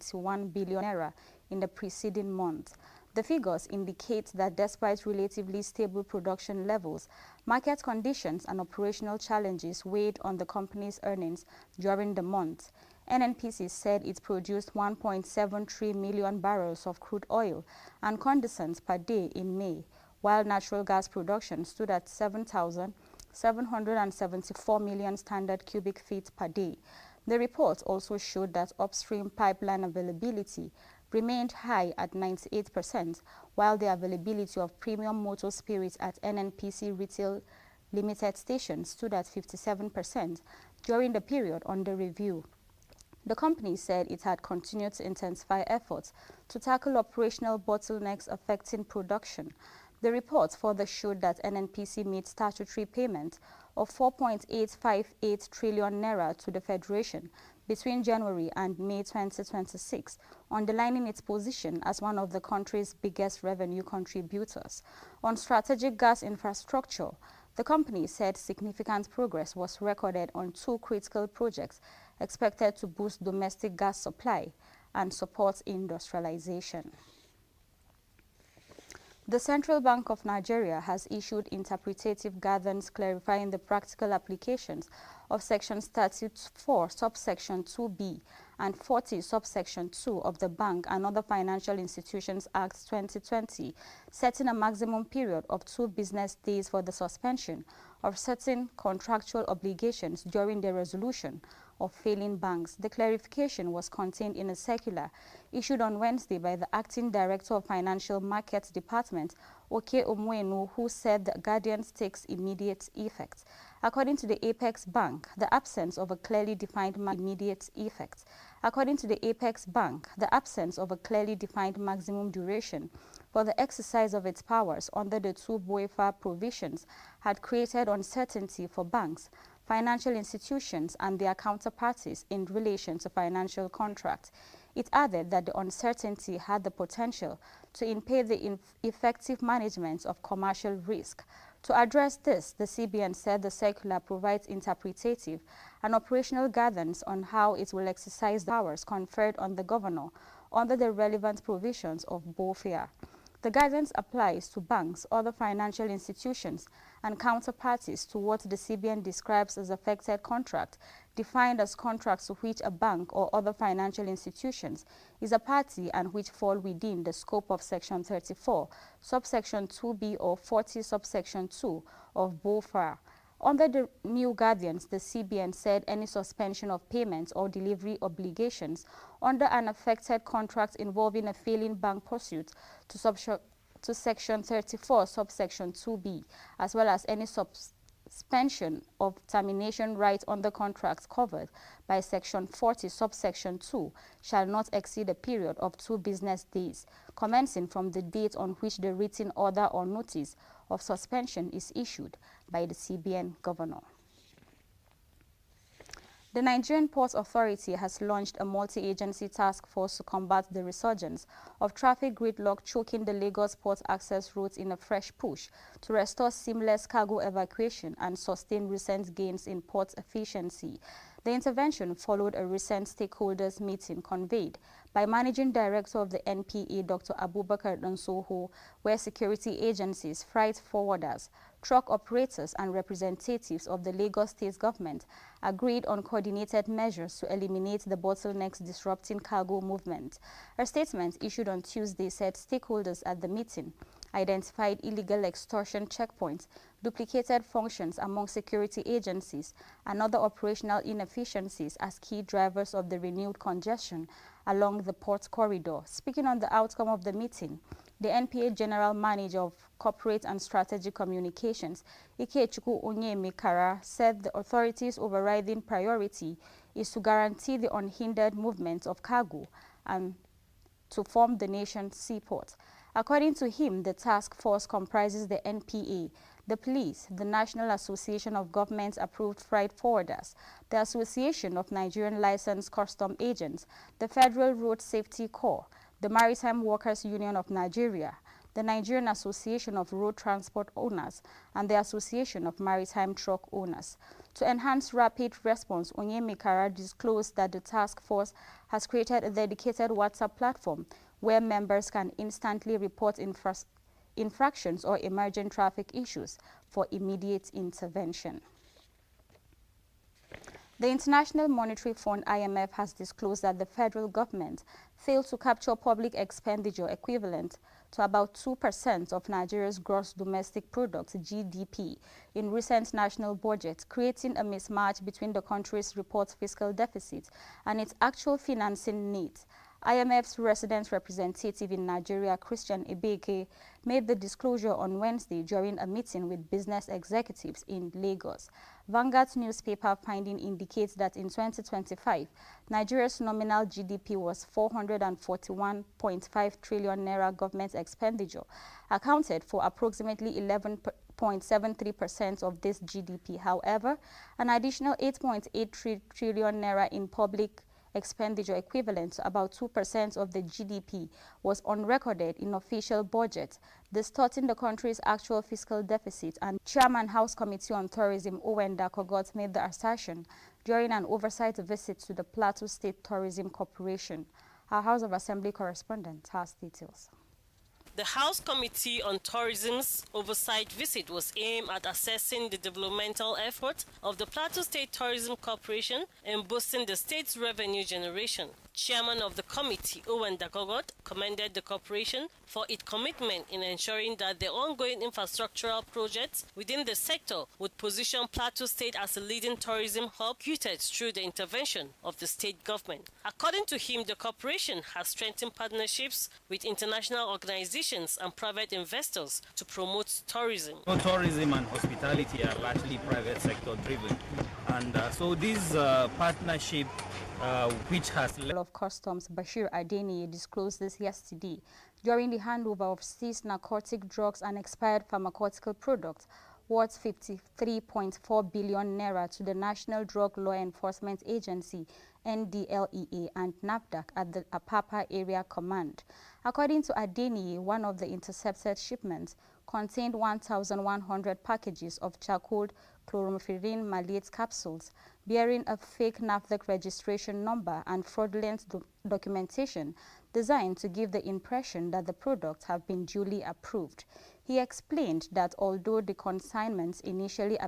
81 billion naira in the preceding month. The figures indicate that despite relatively stable production levels, market conditions and operational challenges weighed on the company's earnings during the month. NNPC said it produced 1.73 million barrels of crude oil and condensate per day in May, while natural gas production stood at 7,774 million standard cubic feet per day. The report also showed that upstream pipeline availability remained high at 98%, while the availability of premium motor spirits at NNPC Retail Limited stations stood at 57% during the period under review. The company said it had continued to intensify efforts to tackle operational bottlenecks affecting production. The report further showed that NNPC made statutory payment of 4.858 trillion naira to the Federation between January and May 2026, underlining its position as one of the country's biggest revenue contributors. On strategic gas infrastructure, the company said significant progress was recorded on two critical projects expected to boost domestic gas supply and support industrialization. The Central Bank of Nigeria has issued interpretative guidance clarifying the practical applications of Sections 34, subsection 2b and 40, subsection 2 of the Bank and Other Financial Institutions Act 2020, setting a maximum period of 2 business days for the suspension of certain contractual obligations during the resolution of failing banks. The clarification was contained in a circular issued on Wednesday by the Acting Director of Financial Markets Department, Oke Omwenu, who said the guidance takes immediate effect. According to the Apex Bank, the absence of a clearly defined immediate effect. According to the Apex Bank, the absence of a clearly defined maximum duration for the exercise of its powers under the two BOEFA provisions had created uncertainty for banks, financial institutions and their counterparties in relation to financial contracts. It added that the uncertainty had the potential to impede the effective management of commercial risk. To address this, the CBN said the circular provides interpretative and operational guidance on how it will exercise the powers conferred on the governor under the relevant provisions of BOFIA. The guidance applies to banks, other financial institutions, and counterparties to what the CBN describes as affected contract, defined as contracts to which a bank or other financial institutions is a party and which fall within the scope of Section 34, subsection 2b or 40, subsection 2 of BOFA. Under the new guidance, the CBN said any suspension of payments or delivery obligations under an affected contract involving a failing bank pursuit to Section 34, subsection 2b, as well as any suspension of termination rights under contracts covered by Section 40, subsection 2, shall not exceed a period of 2 business days, commencing from the date on which the written order or notice of suspension is issued by the CBN governor. The Nigerian Port Authority has launched a multi-agency task force to combat the resurgence of traffic gridlock choking the Lagos port access routes in a fresh push to restore seamless cargo evacuation and sustain recent gains in port efficiency. The intervention followed a recent stakeholders meeting convened by Managing Director of the NPA, Dr. Abubakar Dansoho, where security agencies, freight forwarders, truck operators and representatives of the Lagos State government agreed on coordinated measures to eliminate the bottlenecks disrupting cargo movement. A statement issued on Tuesday said stakeholders at the meeting identified illegal extortion checkpoints, duplicated functions among security agencies, and other operational inefficiencies as key drivers of the renewed congestion along the port corridor. Speaking on the outcome of the meeting, the NPA General Manager of Corporate and Strategic Communications, Ikechukwu Onyemekara, said the authority's overriding priority is to guarantee the unhindered movement of cargo and to form the nation's seaport. According to him, the task force comprises the NPA, the police, the National Association of Government-Approved Freight Forwarders, the Association of Nigerian Licensed Custom Agents, the Federal Road Safety Corps, the Maritime Workers Union of Nigeria, the Nigerian Association of Road Transport Owners, and the Association of Maritime Truck Owners. To enhance rapid response, Onyemekara disclosed that the task force has created a dedicated WhatsApp platform where members can instantly report infractions or emergent traffic issues for immediate intervention. The International Monetary Fund (IMF) has disclosed that the federal government failed to capture public expenditure equivalent to about 2% of Nigeria's gross domestic product (GDP) in recent national budget, creating a mismatch between the country's reported fiscal deficit and its actual financing needs. IMF's resident representative in Nigeria, Christian Ebeke, made the disclosure on Wednesday during a meeting with business executives in Lagos. Vanguard's newspaper finding indicates that in 2025, Nigeria's nominal GDP was 441.5 trillion naira. Government expenditure accounted for approximately 11.73% of this GDP. However, an additional 8.83 trillion naira in public expenditure equivalent to about 2% of the GDP was unrecorded in official budget, distorting the country's actual fiscal deficit. And Chairman House Committee on Tourism Owen Dakogot made the assertion during an oversight visit to the Plateau State Tourism Corporation. Our House of Assembly correspondent has details. The House Committee on Tourism's oversight visit was aimed at assessing the developmental efforts of the Plateau State Tourism Corporation in boosting the state's revenue generation. Chairman of the committee, Owen Dakogot, commended the corporation for its commitment in ensuring that the ongoing infrastructural projects within the sector would position Plateau State as a leading tourism hub executed through the intervention of the state government. According to him, the corporation has strengthened partnerships with international organizations and private investors to promote tourism. Tourism and hospitality are largely private sector driven, and so this partnership which has of Customs Bashir Adeniyi disclosed this yesterday during the handover of seized narcotic drugs and expired pharmaceutical products worth 53.4 billion naira to the National Drug Law Enforcement Agency NDLEA and NAFDAC at the Apapa Area Command. According to Adeniyi, one of the intercepted shipments contained 1,100 packages of charcoal chloromethylene malate capsules bearing a fake NAFDAC registration number and fraudulent documentation designed to give the impression that the products have been duly approved. He explained that although the consignments initially